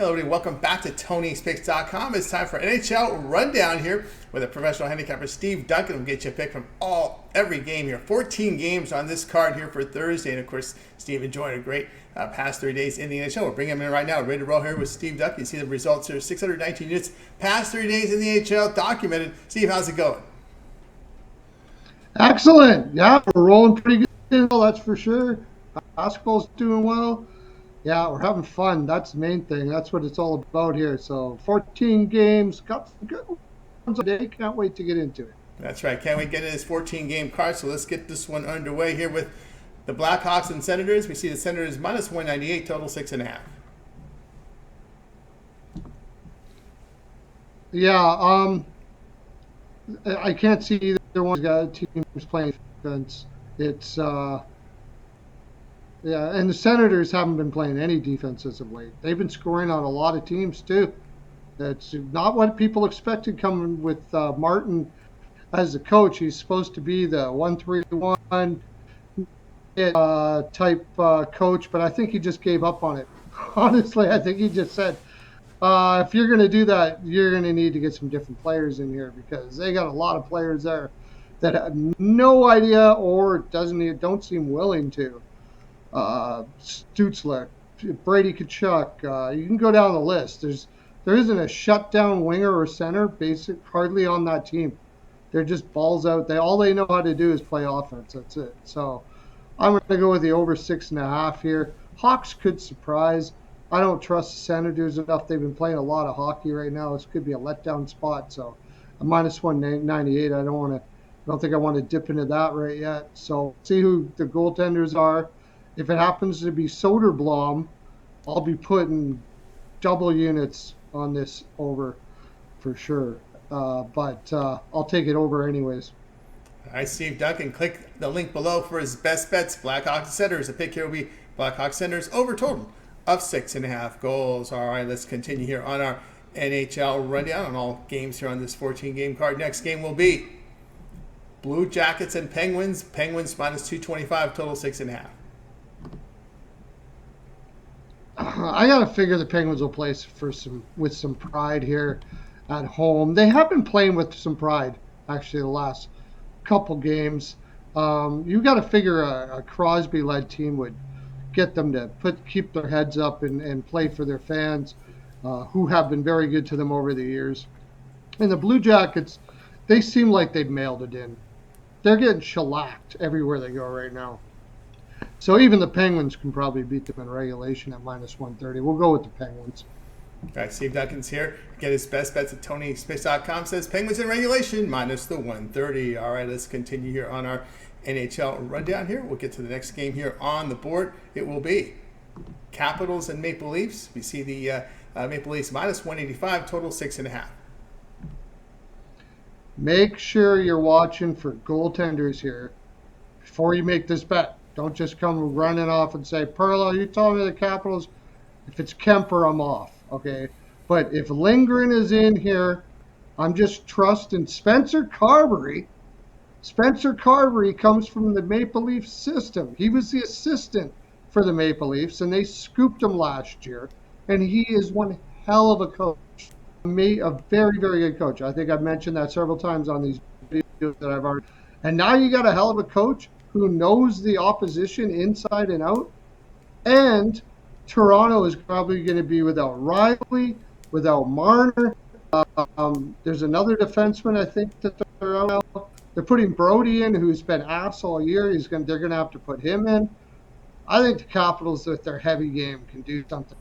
Hello, everybody. Welcome back to Tony'sPicks.com. It's time for NHL Rundown here with a professional handicapper, Steve Duncan. We'll get you a pick from every game here. 14 games on this card here for Thursday. And, of course, Steve enjoyed a great past 3 days in the NHL. We'll bring him in right now. Ready to roll here with Steve Duncan. You see the results here. 619 units past 3 days in the NHL documented. Steve, how's it going? Excellent. Yeah, we're rolling pretty good. That's for sure. Basketball's doing well. Yeah, we're having fun. That's the main thing. That's what it's all about here. So 14 games, got some good ones today. Can't wait to get into it. That's right. Can't wait to get into this 14-game card. So let's get this one underway here with the Blackhawks and Senators. We see the Senators minus 198, total 6.5. Yeah, I can't see either one's got teams playing defense. It's yeah, and the Senators haven't been playing any defense as of late. They've been scoring on a lot of teams too. That's not what people expected coming with Martin as the coach. He's supposed to be the 1-3-1 type coach, but I think he just gave up on it. Honestly, I think he just said, if you're going to do that, you're going to need to get some different players in here because they got a lot of players there that have no idea or don't seem willing to. Stutzler, Brady Tkachuk, you can go down the list. There isn't a shutdown winger or center hardly on that team. They're just balls out. All they know how to do is play offense. That's it. So I'm going to go with the over 6.5 here. Hawks could surprise. I don't trust the Senators enough. They've been playing a lot of hockey right now. This could be a letdown spot. So a minus 198. I don't think I want to dip into that right yet. So see who the goaltenders are. If it happens to be Soderblom, I'll be putting double units on this over for sure. But I'll take it over anyways. All right, Steve Duncan, click the link below for his best bets. Blackhawks Senators. The pick here will be Blackhawks Senators over total of 6.5 goals. All right, let's continue here on our NHL rundown on all games here on this 14-game card. Next game will be Blue Jackets and Penguins. Penguins minus 225, total 6.5. I got to figure the Penguins will play with some pride here at home. They have been playing with some pride, actually, the last couple games. You got to figure a Crosby-led team would get them to keep their heads up and play for their fans, who have been very good to them over the years. And the Blue Jackets, they seem like they've mailed it in. They're getting shellacked everywhere they go right now. So even the Penguins can probably beat them in regulation at minus 130. We'll go with the Penguins. All right, Steve Duncan's here. Get his best bets at Tony'sPicks.com. Says Penguins in regulation minus the 130. All right, let's continue here on our NHL rundown here. We'll get to the next game here on the board. It will be Capitals and Maple Leafs. We see the Maple Leafs minus 185, total 6.5. Make sure you're watching for goaltenders here before you make this bet. Don't just come running off and say, Perlo, you told me the Capitals. If it's Kemper, I'm off, okay? But if Lindgren is in here, I'm just trusting Spencer Carberry. Spencer Carberry comes from the Maple Leafs system. He was the assistant for the Maple Leafs, and they scooped him last year. And he is one hell of a coach. A very, very good coach. I think I've mentioned that several times on these videos that I've already. And now you got a hell of a coach who knows the opposition inside and out. And Toronto is probably going to be without Riley, without Marner. There's another defenseman, I think, that they're out now. They're putting Brody in, who's been ass all year. They're going to have to put him in. I think the Capitals, with their heavy game, can do something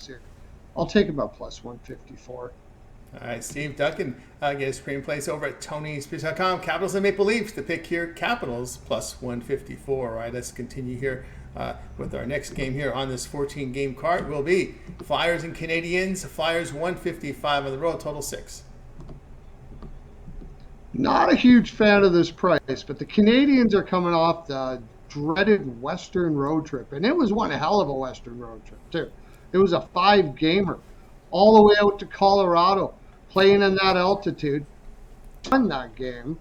here. I'll take about plus 154. All right, Steve Duncan, get his screen plays over at Tony'sPicks.com. Capitals and Maple Leafs. The pick here, Capitals plus 154. All right, let's continue here with our next game here on this 14-game card. Will be Flyers and Canadiens. Flyers 155 on the road, total 6. Not a huge fan of this price, but the Canadiens are coming off the dreaded Western road trip, and it was one hell of a Western road trip too. It was a 5-gamer all the way out to Colorado, playing in that altitude. Won that game,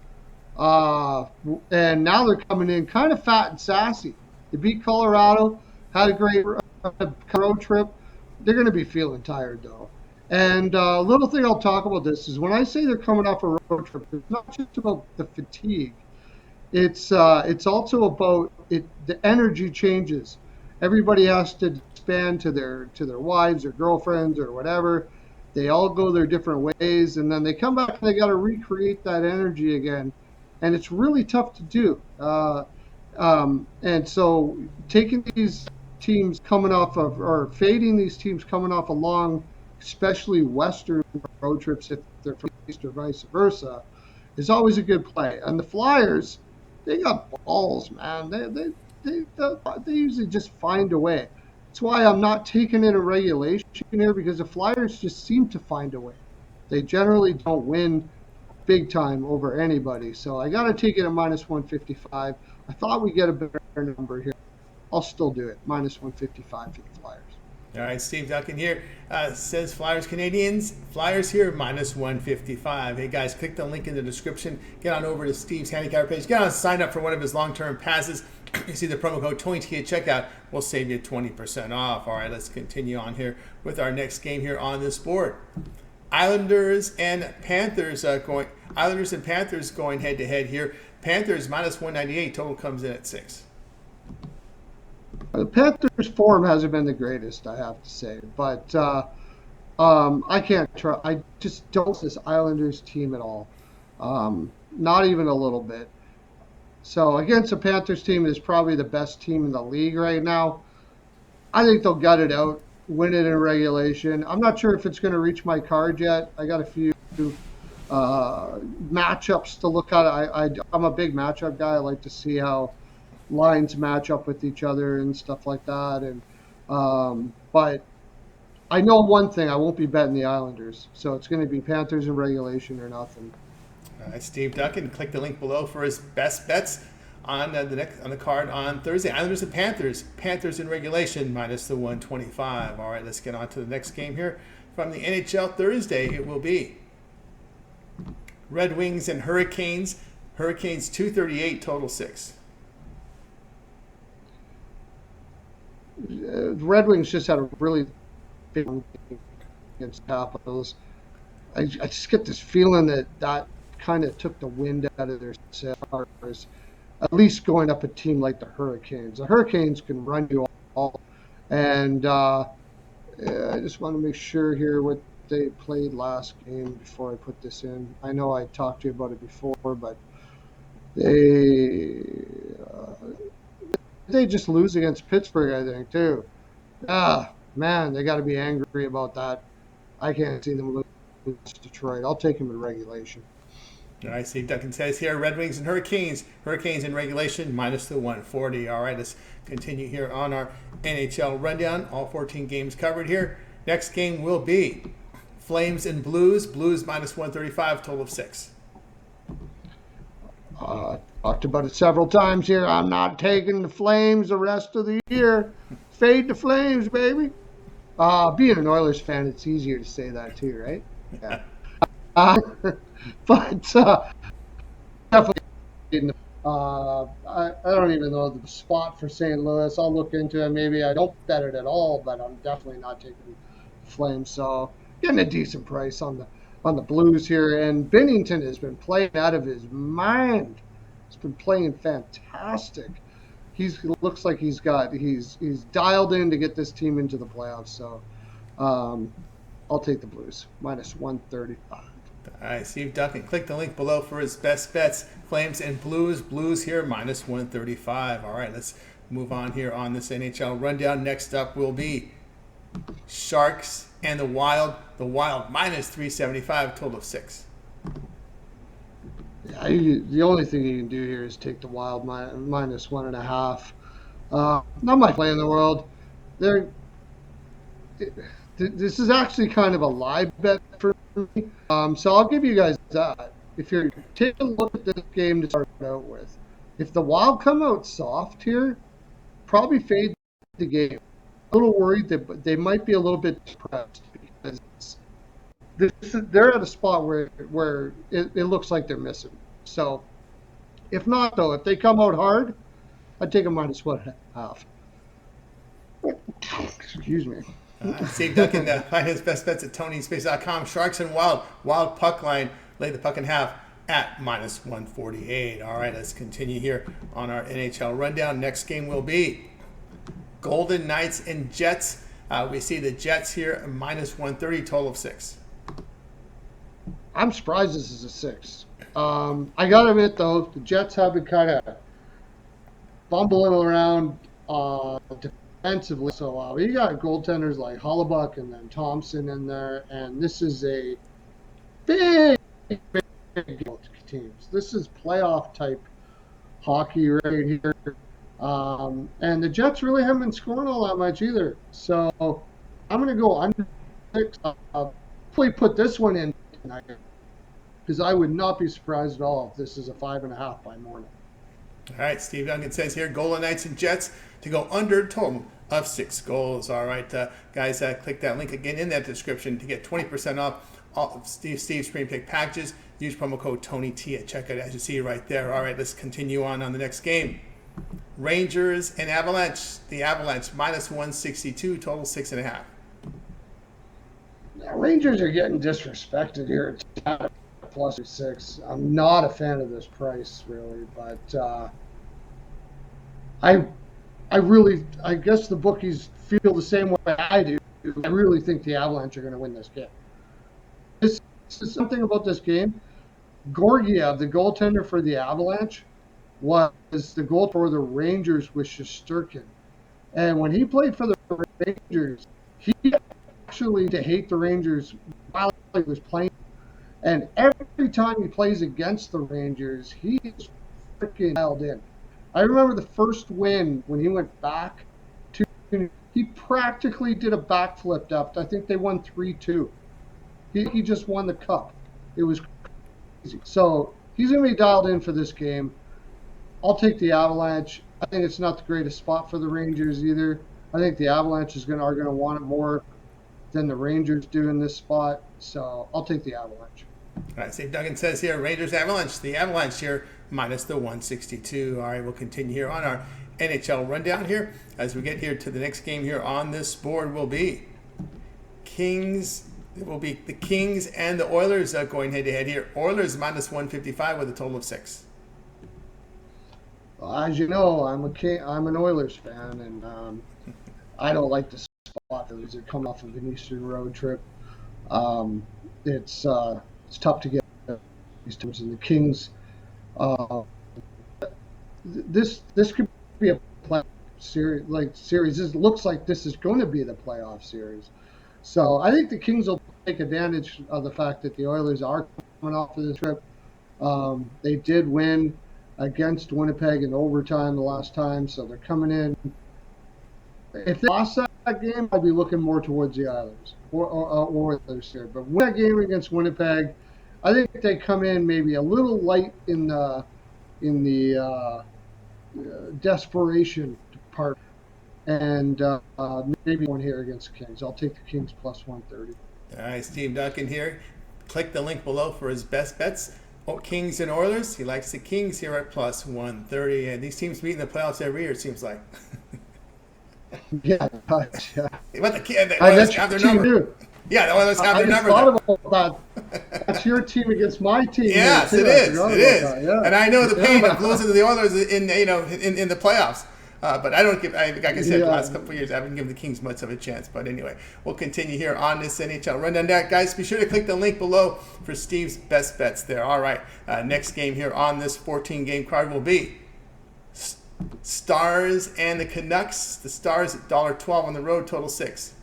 and now they're coming in kind of fat and sassy. They beat Colorado, had a great road trip, They're going to be feeling tired though. And little thing I'll talk about this is when I say they're coming off a road trip, it's not just about the fatigue. It's also about it. The energy changes. Everybody has to disband to their wives or girlfriends or whatever. They all go their different ways, and then they come back and they got to recreate that energy again, and it's really tough to do. And so taking these teams coming off of or fading these teams coming off a long, especially Western road trips if they're from East or vice versa, is always a good play. And the Flyers, they got balls, man. They usually just find a way. That's why I'm not taking it in regulation here because the Flyers just seem to find a way. They generally don't win big time over anybody. So I got to take it at minus 155. I thought we'd get a better number here. I'll still do it. Minus 155 for the Flyers. All right, Steve Duncan here says Flyers Canadiens. Flyers here minus 155. Hey guys, click the link in the description. Get on over to Steve's handicapper page. Get on, sign up for one of his long-term passes. You see the promo code TONYT at checkout. We'll save you 20% off. All right, let's continue on here with our next game here on this board. Islanders and Panthers going head to head here. Panthers minus 198. Total comes in at 6. The Panthers' form hasn't been the greatest, I have to say, but I can't try. I just don't trust this Islanders team at all, not even a little bit. So against the Panthers team is probably the best team in the league right now. I think they'll gut it out, win it in regulation. I'm not sure if it's going to reach my card yet. I got a few matchups to look at. I'm a big matchup guy. I like to see how lines match up with each other and stuff like that. And but I know one thing: I won't be betting the Islanders. So it's going to be Panthers in regulation or nothing. All right, Steve Duncan, click the link below for his best bets on the card on Thursday. Islanders and Panthers. Panthers in regulation minus the 125. All right, let's get on to the next game here from the NHL Thursday. It will be Red Wings and Hurricanes. Hurricanes 238, total 6. Red Wings just had a really big game against Capitals. I just get this feeling that kind of took the wind out of their sails, at least going up a team like the Hurricanes. The Hurricanes can run you all. And I just want to make sure here what they played last game before I put this in. I know I talked to you about it before, but they just lose against Pittsburgh, I think, too. Man, they got to be angry about that. I can't see them lose to Detroit. I'll take them in regulation. All right, Steve Duncan says here, Red Wings and Hurricanes. Hurricanes in regulation, minus the 140. All right, let's continue here on our NHL rundown. All 14 games covered here. Next game will be Flames and Blues. Blues minus 135, total of 6. Talked about it several times here. I'm not taking the Flames the rest of the year. Fade the Flames, baby. Being an Oilers fan, it's easier to say that too, right? Yeah. But definitely, I don't even know the spot for St. Louis. I'll look into it. Maybe I don't bet it at all, but I'm definitely not taking Flames. So getting a decent price on the Blues here. And Binnington has been playing out of his mind. He's been playing fantastic. Looks like he's dialed in to get this team into the playoffs. So I'll take the Blues minus 135. All right, Steve Duncan, click the link below for his best bets. Flames and Blues. Blues here, minus 135. All right, let's move on here on this NHL rundown. Next up will be Sharks and the Wild. The Wild, minus 375, total of 6. Yeah, the only thing you can do here is take the Wild minus 1.5. Not my play in the world. This is actually kind of a live bet for me. So I'll give you guys that. If you're taking a look at this game to start out with, if the Wild come out soft here, probably fade the game. A little worried that they might be a little bit depressed because they're at a spot where it looks like they're missing. So if not, though, if they come out hard, I'd take a minus 1.5. Excuse me. Steve Duncan, find his best bets at TonySpace.com. Sharks and Wild puck line. Lay the puck in half at -148. All right, let's continue here on our NHL rundown. Next game will be Golden Knights and Jets. We see the Jets here -130, total of 6. I'm surprised this is a 6. I got to admit, though, the Jets have been kind of bumbling around defensively. So you got goaltenders like Hollebuck and then Thompson in there, and this is a big teams. This is playoff type hockey right here. And the Jets really haven't been scoring all that much either. So I'm going to go under 6. Hopefully put this one in tonight, because I would not be surprised at all if this is a 5.5 by morning. All right, Steve Duncan says here, Golden Knights and Jets to go under a total of 6 goals. All right, guys, click that link again in that description to get 20% off all of Steve's Screen Pick packages. Use promo code TonyT at checkout, as you see right there. All right, let's continue on the next game. Rangers and Avalanche. The Avalanche -162, total 6.5. Now, Rangers are getting disrespected here at +6. I'm not a fan of this price, really, but I guess the bookies feel the same way I do. I really think the Avalanche are going to win this game. This is something about this game. Gorgiev, the goaltender for the Avalanche, was the goal for the Rangers with Shesterkin. And when he played for the Rangers, he actually to hate the Rangers while he was playing. And every time he plays against the Rangers, he is freaking dialed in. I remember the first win when he went back to, he practically did a backflip up. I think they won 3-2. He just won the cup. It was crazy. So he's going to be dialed in for this game. I'll take the Avalanche. I think it's not the greatest spot for the Rangers either. I think the Avalanche are going to want it more than the Rangers do in this spot. So I'll take the Avalanche. All right, Steve Duncan says here, Rangers Avalanche. The Avalanche here -162. All right, we'll continue here on our NHL rundown here. As we get here to the next game here on this board will be Kings. It will be the Kings and the Oilers going head-to-head here. Oilers -155 with a total of 6. Well, as you know, I'm an Oilers fan, and I don't like the spot that they're coming off of an Eastern road trip. It's tough to get these teams. And the Kings, this could be a playoff series. This looks like this is going to be the playoff series. So I think the Kings will take advantage of the fact that the Oilers are coming off of this trip. They did win against Winnipeg in overtime the last time, so they're coming in. If they lost that game, I'd be looking more towards the Oilers or Oilers here. But win that game against Winnipeg, I think they come in maybe a little light in the desperation part. And maybe one here against the Kings. I'll take the Kings +130. All right, Steve Duncan here. Click the link below for his best bets. Kings and Oilers. He likes the Kings here at +130. And these teams meet in the playoffs every year, it seems like. Yeah. But the Oilers have their number. Yeah, the Oilers have their number. I just thought about that. That's your team against my team. Yes, it is. It is. Yeah. And I know the pain of losing to the Oilers in the playoffs. But I don't give, like I said, the last couple of years, I haven't given the Kings much of a chance. But anyway, we'll continue here on this NHL rundown. Guys, be sure to click the link below for Steve's best bets there. All right, next game here on this 14-game card will be Stars and the Canucks. The Stars at $1.12 on the road, total 6.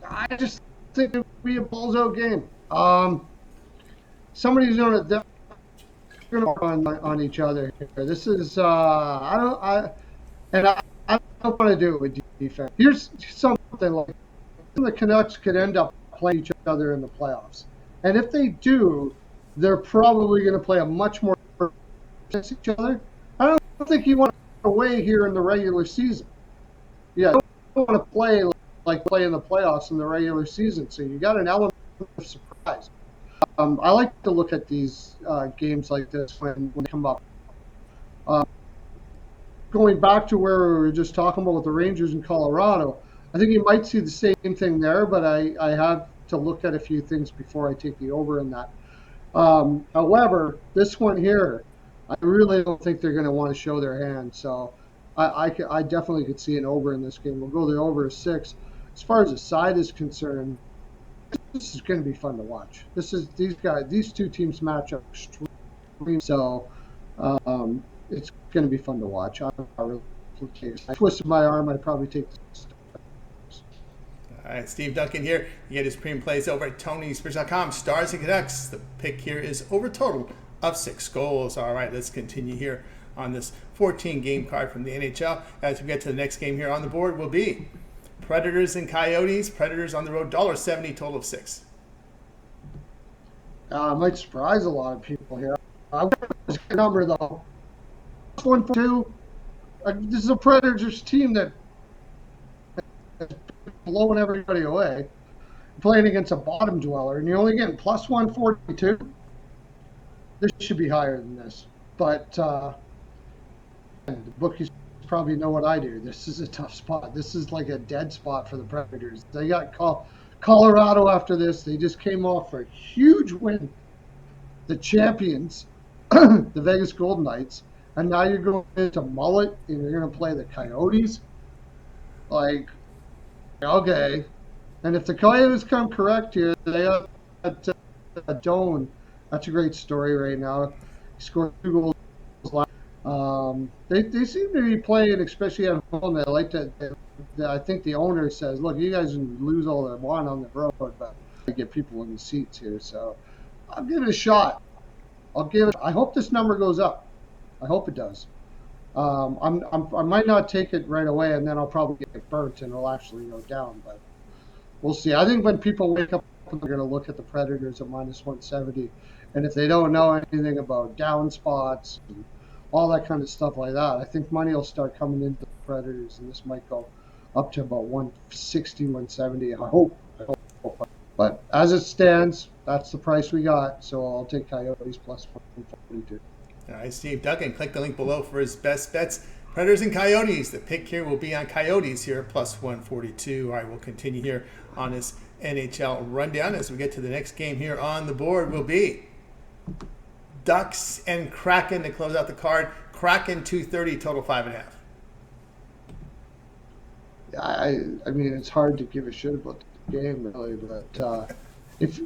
I just think it would be a balls-out game. Somebody's going to on each other here. This is I don't want to do it with defense. Here's something like the Canucks could end up playing each other in the playoffs, and if they do, they're probably going to play a much more against each other. I don't think you want to away here in the regular season. Yeah, you don't want to play like play in the playoffs in the regular season. So you got an element of surprise. I like to look at these games like this when they come up. Going back to where we were just talking about with the Rangers in Colorado, I think you might see the same thing there, but I have to look at a few things before I take the over in that. However, this one here, I really don't think they're going to want to show their hand. So I definitely could see an over in this game. We'll go the over 6. As far as the side is concerned, this is going to be fun to watch. These two teams match up extremely. So it's going to be fun to watch. I'm not really I twisted my arm. I'd probably take this. All right, Steve Duncan here. You get his premium plays over at TonySports.com. Stars and Canucks. The pick here is over total of 6 goals. All right, let's continue here on this 14-game card from the NHL. As we get to the next game here on the board will be Predators and Coyotes. Predators on the road, $1.70, total of 6. Might surprise a lot of people here. This number though, 1-2. This is a Predators team that blowing everybody away, playing against a bottom dweller, and you're only getting plus 142. This should be higher than this, but the bookies probably know what I do. This is a tough spot. This is like a dead spot for the Predators. They got Colorado after this. They just came off a huge win. The champions, the Vegas Golden Knights, and now you're going into Mullet and you're going to play the Coyotes. Like, okay. And if the Coyotes come correct here, they have Doan. That's a great story right now. He scored 2 goals last. They seem to be playing, especially at home. They like to. I think the owner says, "Look, you guys can lose all they want on the road, but I get people in the seats here." So I'll give it a shot. I hope this number goes up. I hope it does. I might not take it right away, and then I'll probably get burnt, and it'll actually go down. But we'll see. I think when people wake up, they're going to look at the Predators at minus 170, and if they don't know anything about down spots and all that kind of stuff like that, I think money will start coming into the Predators, and this might go up to about 160, 170. I hope. But as it stands, that's the price we got. So I'll take Coyotes plus 142. All right, Steve Duncan, click the link below for his best bets. Predators and Coyotes. The pick here will be on Coyotes here, plus 142. All right, we'll continue here on this NHL rundown as we get to the next game here on the board will be Ducks and Kraken to close out the card. Kraken 230, total 5.5. I mean, it's hard to give a shit about the game, really, but if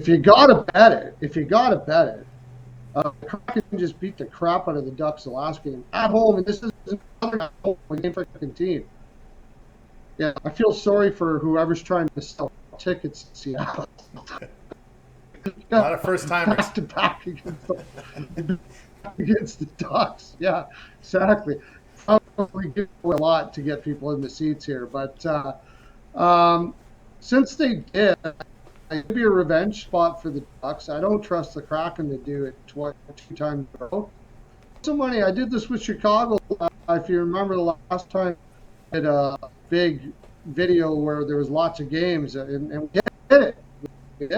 you gotta bet it, Kraken just beat the crap out of the Ducks the last game at home, and this is another game for the team. Yeah, I feel sorry for whoever's trying to sell tickets in Seattle. A lot of first timers. Back to back against the Ducks. Yeah, exactly. Probably give a lot to get people in the seats here, but since they did, it could be a revenge spot for the Ducks. I don't trust the Kraken to do it 2 times in a row. Some money. I did this with Chicago. If you remember the last time, I did a big video where there was lots of games, and we did it.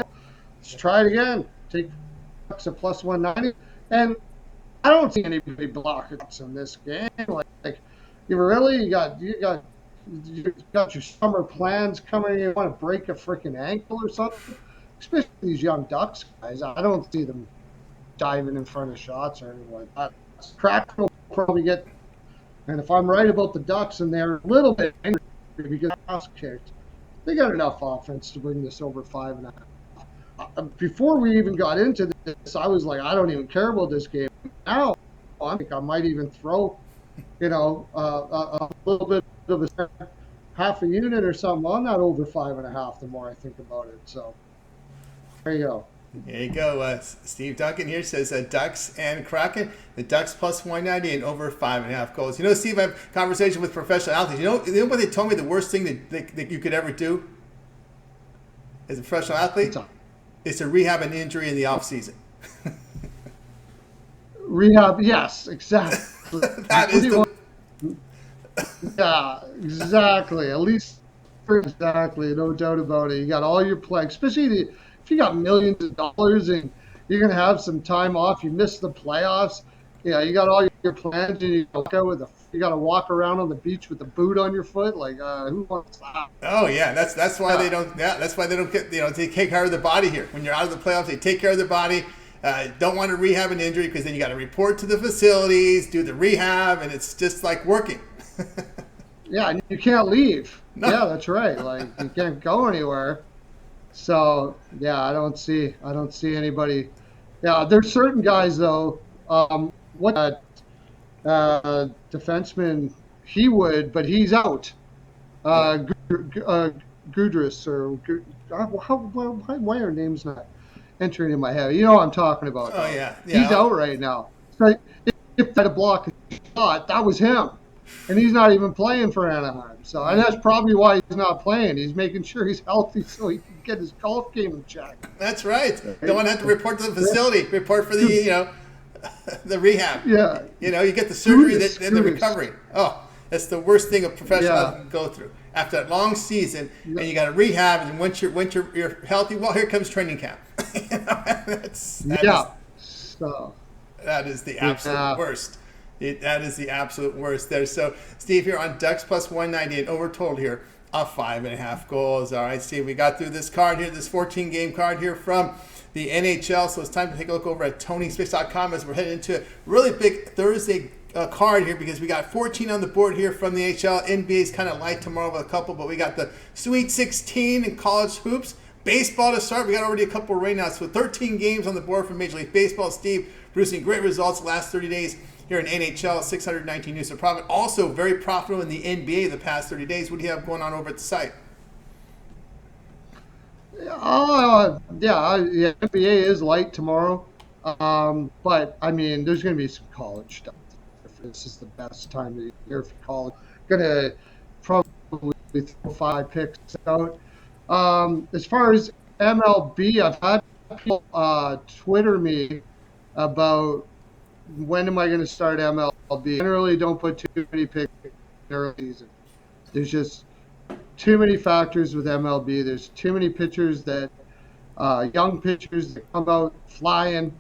Let's try it again. Take Ducks at plus 190, and I don't see anybody blocking Ducks in this game. Like you got your summer plans coming. You want to break a freaking ankle or something, especially these young Ducks guys. I don't see them diving in front of shots or anything like that. Kraken will probably get, and if I'm right about the Ducks and they're a little bit angry because ass kicked, they got enough offense to bring this over 5.5. Before we even got into this, I was like, I don't even care about this game. Now, I think I might even throw, a little bit of a half a unit or something on that over 5.5 the more I think about it. So there you go. There you go. Steve Duncan here says Ducks and Kraken. The Ducks plus 190 and over 5.5 goals. Steve, I have a conversation with professional athletes. You know what they told me the worst thing that you could ever do as a professional athlete is to rehab an injury in the off season. Rehab, yes, exactly. That is yeah, exactly. At least, exactly, no doubt about it. You got all your play, especially if you got millions of dollars and you're going to have some time off. You missed the playoffs. Yeah, you got all your your plans and you got to walk around on the beach with a boot on your foot. Like, who wants that? Oh yeah, that's why they don't. Yeah, that's why they don't get. They take care of their body here. When you're out of the playoffs, they take care of their body. Don't want to rehab an injury because then you got to report to the facilities, do the rehab, and it's just like working. Yeah, and you can't leave. No. Yeah, that's right. Like, you can't go anywhere. So yeah, I don't see anybody. Yeah, there's certain guys though. What defenseman he would, but he's out. Gudris why are names not entering in my head? You know what I'm talking about. Oh yeah. He's out right now. So if I had a block shot, that was him. And he's not even playing for Anaheim. So, and that's probably why he's not playing. He's making sure he's healthy so he can get his golf game in check. That's right. Don't want to have to report to the facility. Report for the the rehab. Yeah. You get the surgery and the recovery. Oh, that's the worst thing a professional can go through. After that long season, and you got to rehab, and once you're healthy, well, here comes training camp. That is the absolute worst. That is the absolute worst there. So, Steve, here on Ducks plus 198, over total here of 5.5 goals. All right, Steve, we got through this card here, this 14-game card here from the NHL. So it's time to take a look over at TonySpace.com as we're heading into a really big Thursday card here because we got 14 on the board here from the NHL. NBA is kind of light tomorrow with a couple, but we got the Sweet 16 in college hoops. Baseball to start. We got already a couple right now. So 13 games on the board from Major League Baseball. Steve producing great results the last 30 days. Here in NHL, 619 units of profit. Also very profitable in the NBA the past 30 days. What do you have going on over at the site? The NBA is light tomorrow. But, I mean, there's going to be some college stuff. This is the best time of the year for college. Going to probably throw 5 picks out. As far as MLB, I've had people Twitter me about when am I going to start MLB? Generally, don't put too many picks in the early season. There's just too many factors with MLB. There's too many pitchers young pitchers that come out flying,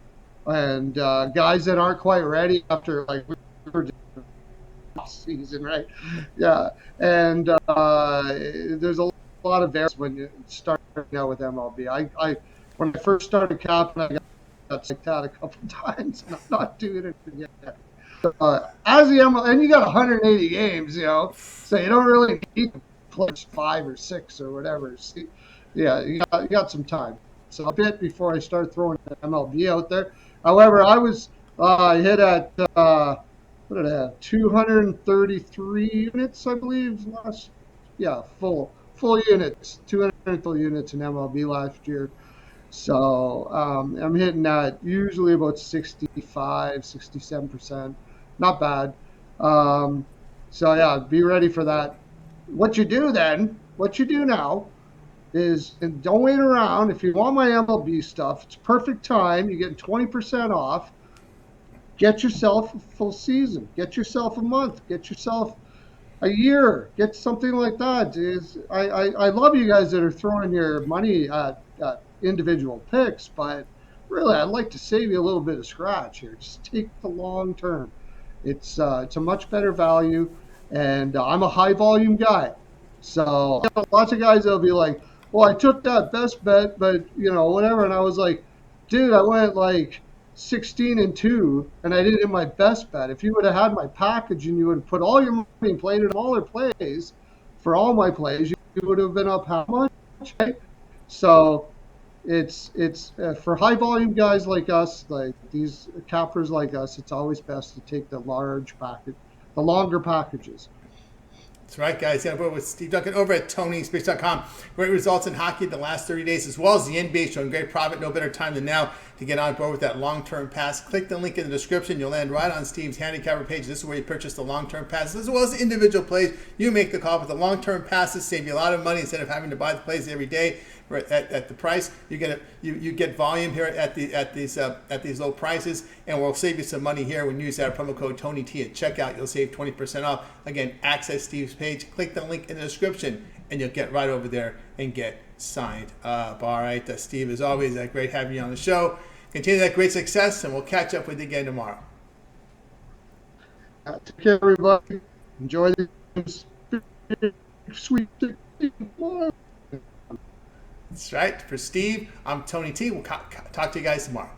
and guys that aren't quite ready after season, right? Yeah, and there's a lot of variance when you start out with MLB. When I first started capping, I got like that a couple times, and I'm not doing it again. As the MLB, and you got 180 games, so you don't really need to play 5 or 6 or whatever. You got some time. So a bit before I start throwing MLB out there. However, I was hit at what did I have? 233 units, I believe. Full units, 200 full units in MLB last year. So I'm hitting that usually about 65, 67%. Not bad. Be ready for that. What you do now is, and don't wait around. If you want my MLB stuff, it's perfect time. You're getting 20% off. Get yourself a full season. Get yourself a month. Get yourself a year. Get something like that. I love you guys that are throwing your money at individual picks, but really I'd like to save you a little bit of scratch here. Just take the long term. It's a much better value, and I'm a high volume guy. So lots of guys will be like, well, I took that best bet, but whatever. And I was like, dude, I went like 16-2, and I didn't hit my best bet. If you would have had my package and you would have put all your money and played in all their plays for all my plays, you would have been up how much? Right? So it's for high volume guys like us, like these cappers like us, it's always best to take the longer packages. That's right, guys. Got aboard with Steve Duncan over at TonySpace.com. Great results in hockey the last 30 days, as well as the NBA showing great profit. No better time than now to get on board with that long-term pass. Click the link in the description. You'll land right on Steve's handicapper page. This is where you purchase the long-term passes, as well as the individual plays. You make the call, but the long-term passes save you a lot of money instead of having to buy the plays every day. At the price, you get volume here at these low prices, and we'll save you some money here when you use our promo code TonyT at checkout. You'll save 20% off. Again, access Steve's page, click the link in the description, and you'll get right over there and get signed up. All right, Steve, as always, great having you on the show. Continue that great success, and we'll catch up with you again tomorrow. Take care, everybody. Enjoy the Sweet 16. That's right. For Steve, I'm Tony T. We'll talk to you guys tomorrow.